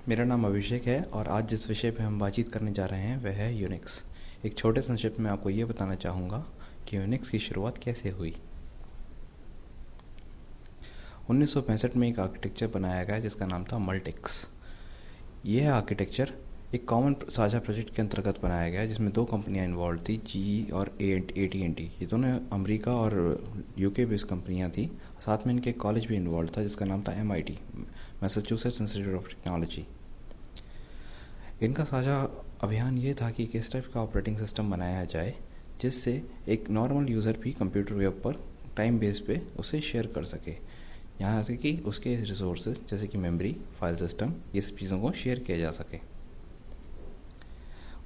मेरा नाम अभिषेक है और आज जिस विषय पे हम बातचीत करने जा रहे हैं वह है यूनिक्स। एक छोटे संक्षिप्त में आपको ये बताना चाहूँगा कि यूनिक्स की शुरुआत कैसे हुई। 1965 में एक आर्किटेक्चर बनाया गया जिसका नाम था मल्टिक्स। यह आर्किटेक्चर एक कॉमन साझा प्रोजेक्ट के अंतर्गत बनाया गया जिसमें दो कंपनियां इन्वॉल्व थी, जीई और AT&T। ये दोनों अमेरिका और यूके बेस्ड कंपनियां थी। साथ में इनके एक कॉलेज भी इन्वॉल्व था जिसका नाम था MIT, Massachusetts institute of technology. इनका साझा अभियान ये था कि किस टाइप का ऑपरेटिंग सिस्टम बनाया जाए जिससे एक नॉर्मल यूज़र भी कंप्यूटर वेब पर टाइम बेस पे उसे शेयर कर सके, यहाँ से कि उसके रिसोर्सेज जैसे कि मेमोरी, फाइल सिस्टम, ये सब चीज़ों को शेयर किया जा सके।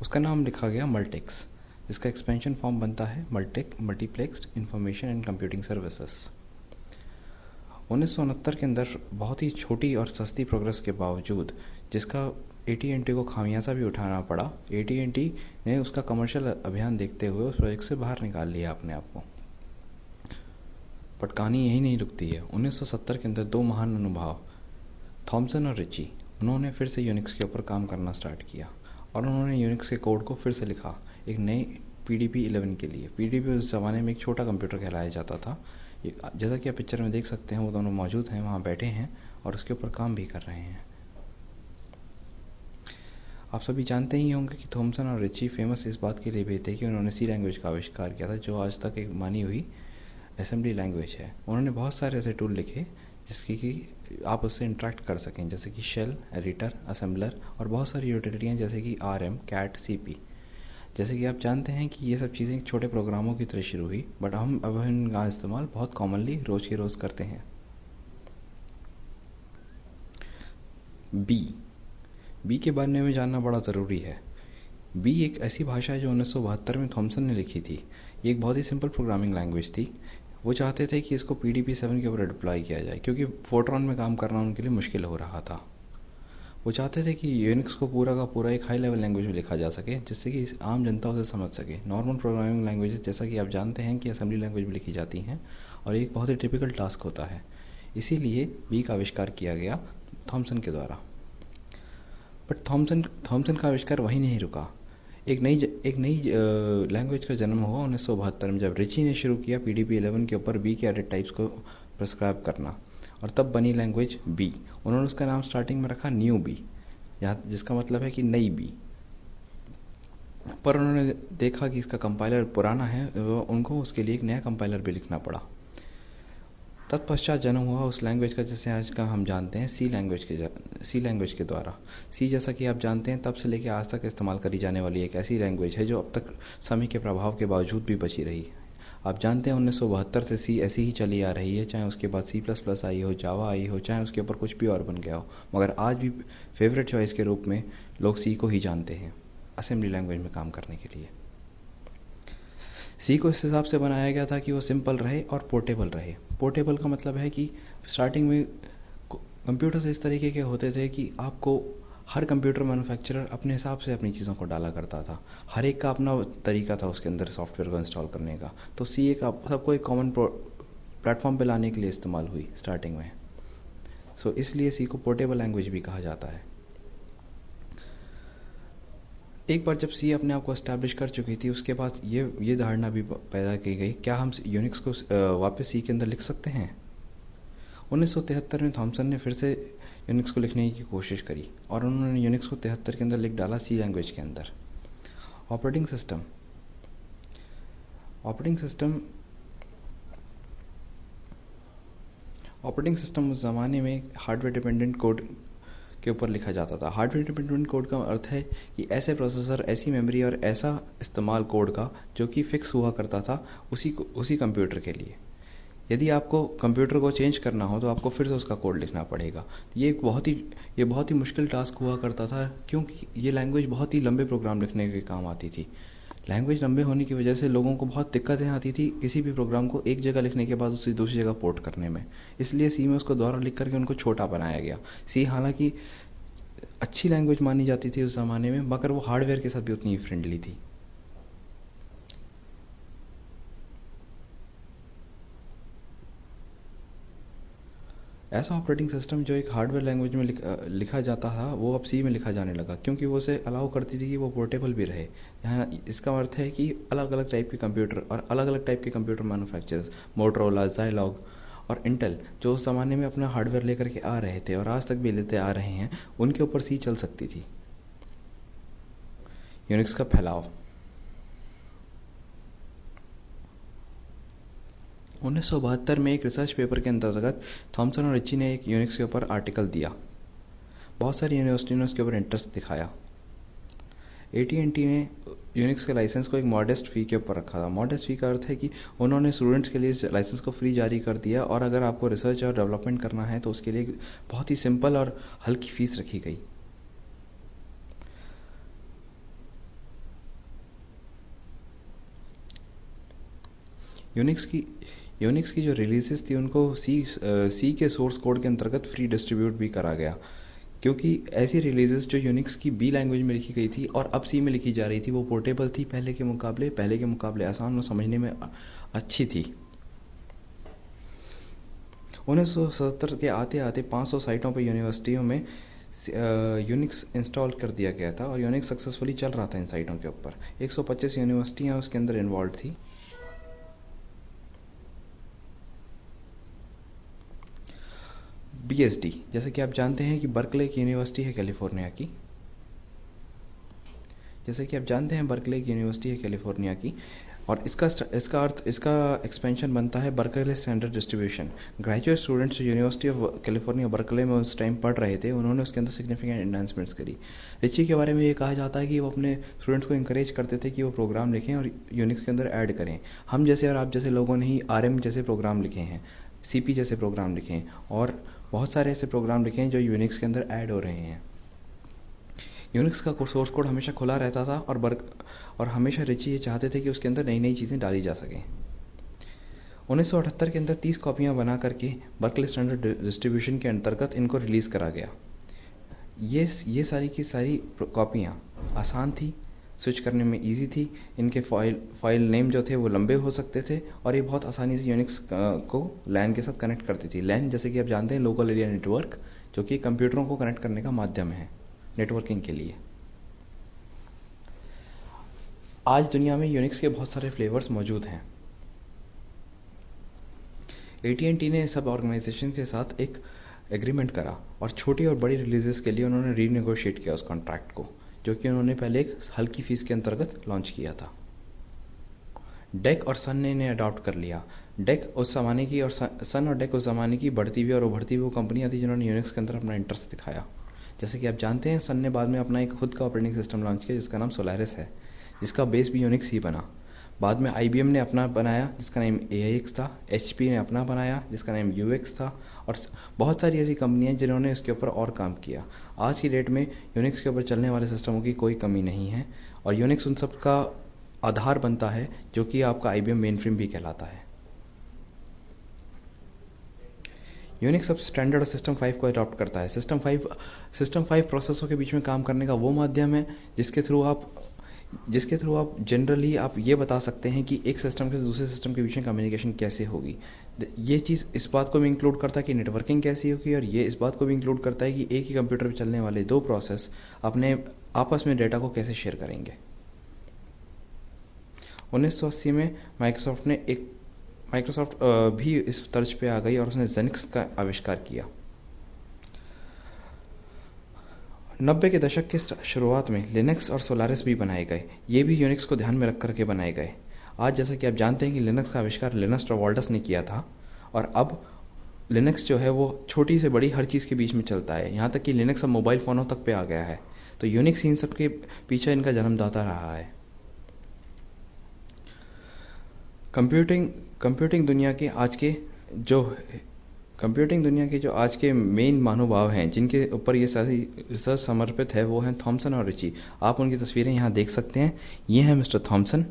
उसका नाम लिखा गया मल्टिक्स, जिसका एक्सपेंशन फॉर्म बनता है multiplexed information and computing services. 1969 के अंदर बहुत ही छोटी और सस्ती प्रोग्रेस के बावजूद, जिसका AT&T को खामियाजा भी उठाना पड़ा, AT&T ने उसका कमर्शियल अभियान देखते हुए उस प्रोजेक्ट से बाहर निकाल लिया अपने आप को। बट कहानी यही नहीं रुकती है। 1970 के अंदर दो महान अनुभव थॉमसन और रिची, उन्होंने फिर से यूनिक्स के ऊपर काम करना स्टार्ट किया और उन्होंने यूनिक्स के कोड को फिर से लिखा एक नई PDP-11 के लिए। PDP उस ज़माने में एक छोटा कंप्यूटर कहलाया जाता था। जैसा कि आप पिक्चर में देख सकते हैं, वो दोनों मौजूद हैं, वहाँ बैठे हैं और उसके ऊपर काम भी कर रहे हैं। आप सभी जानते ही होंगे कि थॉमसन और रिची फेमस इस बात के लिए भी थे कि उन्होंने सी लैंग्वेज का आविष्कार किया था, जो आज तक एक मानी हुई असेंबली लैंग्वेज है। उन्होंने बहुत सारे ऐसे टूल लिखे जिसकी कि आप उससे इंटरेक्ट कर सकें, जैसे कि शेल, एडिटर, असेंबलर और बहुत सारी यूटिलिटियाँ जैसे कि RM, CAT, CP। जैसे कि आप जानते हैं कि ये सब चीज़ें छोटे प्रोग्रामों की तरह शुरू हुई, बट हम अब इनका इस्तेमाल बहुत कॉमनली रोज़ के रोज़ करते हैं। बी के बारे में जानना बड़ा ज़रूरी है। बी एक ऐसी भाषा है जो 1972 में थॉमसन ने लिखी थी। ये एक बहुत ही सिंपल प्रोग्रामिंग लैंग्वेज थी। वो चाहते थे कि इसको PDP-7 के ऊपर डिप्लॉय किया जाए क्योंकि फोर्ट्रॉन में काम करना उनके लिए मुश्किल हो रहा था। वो चाहते थे कि यूनिक्स को पूरा का पूरा एक हाई लेवल लैंग्वेज में लिखा जा सके जिससे कि आम जनता उसे समझ सके। नॉर्मल प्रोग्रामिंग लैंग्वेज जैसा कि आप जानते हैं कि असेंबली लैंग्वेज में लिखी जाती हैं और एक बहुत ही टिपिकल टास्क होता है। इसीलिए बी का आविष्कार किया गया थॉमसन के द्वारा। बट थॉमसन का आविष्कार वहीं नहीं रुका। एक नई लैंग्वेज का जन्म हुआ 1972 में, जब रिची ने शुरू किया PDP-11 के ऊपर बी के एडिट टाइप्स को प्रिस्क्राइब करना, और तब बनी लैंग्वेज बी। उन्होंने उसका नाम स्टार्टिंग में रखा न्यू बी, यहाँ जिसका मतलब है कि नई बी। पर उन्होंने देखा कि इसका कंपाइलर पुराना है, उनको उसके लिए एक नया कंपाइलर भी लिखना पड़ा। तत्पश्चात जन्म हुआ उस लैंग्वेज का जिसे आज का हम जानते हैं सी लैंग्वेज के द्वारा। सी, जैसा कि आप जानते हैं, तब से लेकर आज तक इस्तेमाल करी जाने वाली एक ऐसी लैंग्वेज है जो अब तक समय के प्रभाव के बावजूद भी बची रही। आप जानते हैं 1972 से सी ऐसी ही चली आ रही है, चाहे उसके बाद C++ आई हो, जावा आई हो, चाहे उसके ऊपर कुछ भी और बन गया हो, मगर आज भी फेवरेट चॉइस के रूप में लोग सी को ही जानते हैं असेंबली लैंग्वेज में काम करने के लिए। सी को इस हिसाब से बनाया गया था कि वो सिंपल रहे और पोर्टेबल रहे। पोर्टेबल का मतलब है कि स्टार्टिंग में कंप्यूटर्स इस तरीके के होते थे कि आपको हर कंप्यूटर मैन्युफैक्चरर अपने हिसाब से अपनी चीज़ों को डाला करता था। हर एक का अपना तरीका था उसके अंदर सॉफ्टवेयर को इंस्टॉल करने का। तो सी एक सबको एक कॉमन प्लेटफॉर्म पे लाने के लिए इस्तेमाल हुई स्टार्टिंग में। सो इसलिए सी को पोर्टेबल लैंग्वेज भी कहा जाता है। एक बार जब सी अपने आप को एस्टैब्लिश कर चुकी थी, उसके बाद ये धारणा भी पैदा की गई, क्या हम यूनिक्स को वापस सी के अंदर लिख सकते हैं। 1973 में थॉमसन ने फिर से यूनिक्स को लिखने की कोशिश करी और उन्होंने यूनिक्स को 73 के अंदर लिख डाला सी लैंग्वेज के अंदर। ऑपरेटिंग सिस्टम उस ज़माने में हार्डवेयर डिपेंडेंट कोड के ऊपर लिखा जाता था। हार्डवेयर डिपेंडेंट कोड का अर्थ है कि ऐसे प्रोसेसर, ऐसी मेमोरी और ऐसा इस्तेमाल कोड का जो कि फिक्स हुआ करता था उसी कंप्यूटर के लिए। यदि आपको कंप्यूटर को चेंज करना हो तो आपको फिर से उसका कोड लिखना पड़ेगा। ये बहुत ही मुश्किल टास्क हुआ करता था क्योंकि ये लैंग्वेज बहुत ही लंबे प्रोग्राम लिखने के काम आती थी। लैंग्वेज लंबे होने की वजह से लोगों को बहुत दिक्कतें आती थी किसी भी प्रोग्राम को एक जगह लिखने के बाद उसे दूसरी जगह पोर्ट करने में। इसलिए सी में उसको दोबारा लिख करके उनको छोटा बनाया गया। सी हालांकि अच्छी लैंग्वेज मानी जाती थी उस ज़माने में, मगर वो हार्डवेयर के साथ भी उतनी ही फ्रेंडली थी। ऐसा ऑपरेटिंग सिस्टम जो एक हार्डवेयर लैंग्वेज में लिखा जाता था, वो अब सी में लिखा जाने लगा, क्योंकि वो उसे अलाउ करती थी कि वो पोर्टेबल भी रहे। यहाँ इसका अर्थ है कि अलग अलग टाइप के कंप्यूटर और अलग अलग टाइप के कंप्यूटर मैन्युफैक्चरर्स, मोटरोला, ज़ायलॉग और इंटेल, जो उस ज़माने में अपना हार्डवेयर लेकर के आ रहे थे और आज तक भी लेते आ रहे हैं, उनके ऊपर सी चल सकती थी। यूनिक्स का फैलाव 1972 में एक रिसर्च पेपर के अंतर्गत थॉमसन और रिची ने एक यूनिक्स के ऊपर आर्टिकल दिया। बहुत सारी यूनिवर्सिटी ने उसके ऊपर इंटरेस्ट दिखाया। AT&T ने यूनिक्स के लाइसेंस को एक मॉडेस्ट फ़ी के ऊपर रखा था। मॉडेस्ट फ़ी का अर्थ है कि उन्होंने स्टूडेंट्स के लिए इस लाइसेंस को फ्री जारी कर दिया, और अगर आपको रिसर्च और डेवलपमेंट करना है तो उसके लिए बहुत ही सिंपल और हल्की फ़ीस रखी गई। यूनिक्स की जो रिलीजेस थी उनको सी के सोर्स कोड के अंतर्गत फ्री डिस्ट्रीब्यूट भी करा गया, क्योंकि ऐसी रिलीजेस जो यूनिक्स की बी लैंग्वेज में लिखी गई थी और अब सी में लिखी जा रही थी, वो पोर्टेबल थी, पहले के मुकाबले आसान और समझने में अच्छी थी। 1970 के आते आते 500 साइटों पर यूनिवर्सिटियों में यूनिक्स इंस्टॉल कर दिया गया था, और यूनिक्स सक्सेसफुली चल रहा था इन साइटों के ऊपर। 125 यूनिवर्सिटियाँ उसके अंदर इन्वॉल्व थी। BSD, जैसे कि आप जानते हैं कि बर्कले एक यूनिवर्सिटी है कैलिफोर्निया की। और इसका एक्सपेंशन बनता है Berkeley standard distribution. Graduate students जो यूनिवर्सिटी ऑफ कैलिफोर्निया बर्कले में उस टाइम पढ़ रहे थे, उन्होंने उसके अंदर सिग्निफिकेंट एनहांसमेंट्स करी। रिची के बारे में ये कहा जाता है कि वो अपने स्टूडेंट्स को इंकरेज करते थे कि वो प्रोग्राम लिखें और यूनिक्स के अंदर ऐड करें। हम जैसे और आप जैसे लोगों ने ही RM जैसे प्रोग्राम लिखे हैं, CP जैसे प्रोग्राम लिखे हैं, और बहुत सारे ऐसे प्रोग्राम लिखे हैं जो यूनिक्स के अंदर ऐड हो रहे हैं। यूनिक्स का सोर्स कोड हमेशा खुला रहता था, और हमेशा रिची ये चाहते थे कि उसके अंदर नई नई चीज़ें डाली जा सकें। 1978 के अंदर 30 कॉपियाँ बना करके बर्कले स्टैंडर्ड डिस्ट्रीब्यूशन के अंतर्गत इनको रिलीज़ करा गया। ये सारी की सारी कॉपियाँ आसान थी, स्विच करने में इजी थी, इनके फाइल नेम जो थे वो लंबे हो सकते थे, और ये बहुत आसानी से यूनिक्स को लैन के साथ कनेक्ट करती थी। लैन, जैसे कि आप जानते हैं, लोकल एरिया नेटवर्क, जो कि कंप्यूटरों को कनेक्ट करने का माध्यम है नेटवर्किंग के लिए। आज दुनिया में यूनिक्स के बहुत सारे फ्लेवर्स मौजूद हैं। AT&T ने सब ऑर्गेनाइजेशन के साथ एक एग्रीमेंट करा, और छोटी और बड़ी रिलीजेस के लिए उन्होंने रीनेगोशिएट किया उस कॉन्ट्रैक्ट को, जो कि उन्होंने पहले एक हल्की फीस के अंतर्गत लॉन्च किया था। डेक और सन ने इन्हें अडॉप्ट कर लिया। डेक उस ज़माने की और सन और डेक उस ज़माने की बढ़ती हुई और उभरती हुई वो कंपनियाँ थी जिन्होंने यूनिक्स के अंदर अपना इंटरेस्ट दिखाया। जैसे कि आप जानते हैं, सन ने बाद में अपना एक खुद का ऑपरेटिंग सिस्टम लॉन्च किया जिसका नाम सोलारिस है, जिसका बेस भी यूनिक्स ही बना। बाद में IBM ने अपना बनाया जिसका नाम AIX था, HP ने अपना बनाया जिसका नाम UX था, और बहुत सारी ऐसी कंपनियां जिन्होंने इसके ऊपर और काम किया। आज की डेट में यूनिक्स के ऊपर चलने वाले सिस्टमों की कोई कमी नहीं है, और यूनिक्स उन सब का आधार बनता है, जो कि आपका IBM मेनफ्रेम भी कहलाता है। यूनिक्स अब स्टैंडर्ड और सिस्टम 5 को अडॉप्ट करता है। सिस्टम 5 प्रोसेसर के बीच में काम करने का वो माध्यम है जिसके थ्रू आप जनरली आप ये बता सकते हैं कि एक सिस्टम से दूसरे सिस्टम के बीच में कम्युनिकेशन कैसे होगी। ये चीज़ इस बात को भी इंक्लूड करता है कि नेटवर्किंग कैसी होगी, और ये इस बात को भी इंक्लूड करता है कि एक ही कंप्यूटर पर चलने वाले दो प्रोसेस अपने आपस में डेटा को कैसे शेयर करेंगे। 1980 में माइक्रोसॉफ्ट भी इस तर्ज पे आ गई और उसने जेनिक्स का आविष्कार किया। 90 के दशक के शुरुआत में लिनक्स और सोलारिस भी बनाए गए। ये भी यूनिक्स को ध्यान में रख करके बनाए गए। आज जैसा कि आप जानते हैं कि लिनक्स का आविष्कार लिनस टॉर्वाल्ड्स ने किया था, और अब लिनक्स जो है वो छोटी से बड़ी हर चीज़ के बीच में चलता है, यहाँ तक कि लिनक्स अब मोबाइल फ़ोनों तक पे आ गया है। तो यूनिक्स इन सब के पीछे इनका जन्मदाता रहा है। कंप्यूटिंग दुनिया के जो आज के मेन महानुभाव हैं, जिनके ऊपर ये सारी रिसर्च समर्पित है, वो हैं थॉमसन और रिची। आप उनकी तस्वीरें यहाँ देख सकते हैं। ये हैं मिस्टर थॉमसन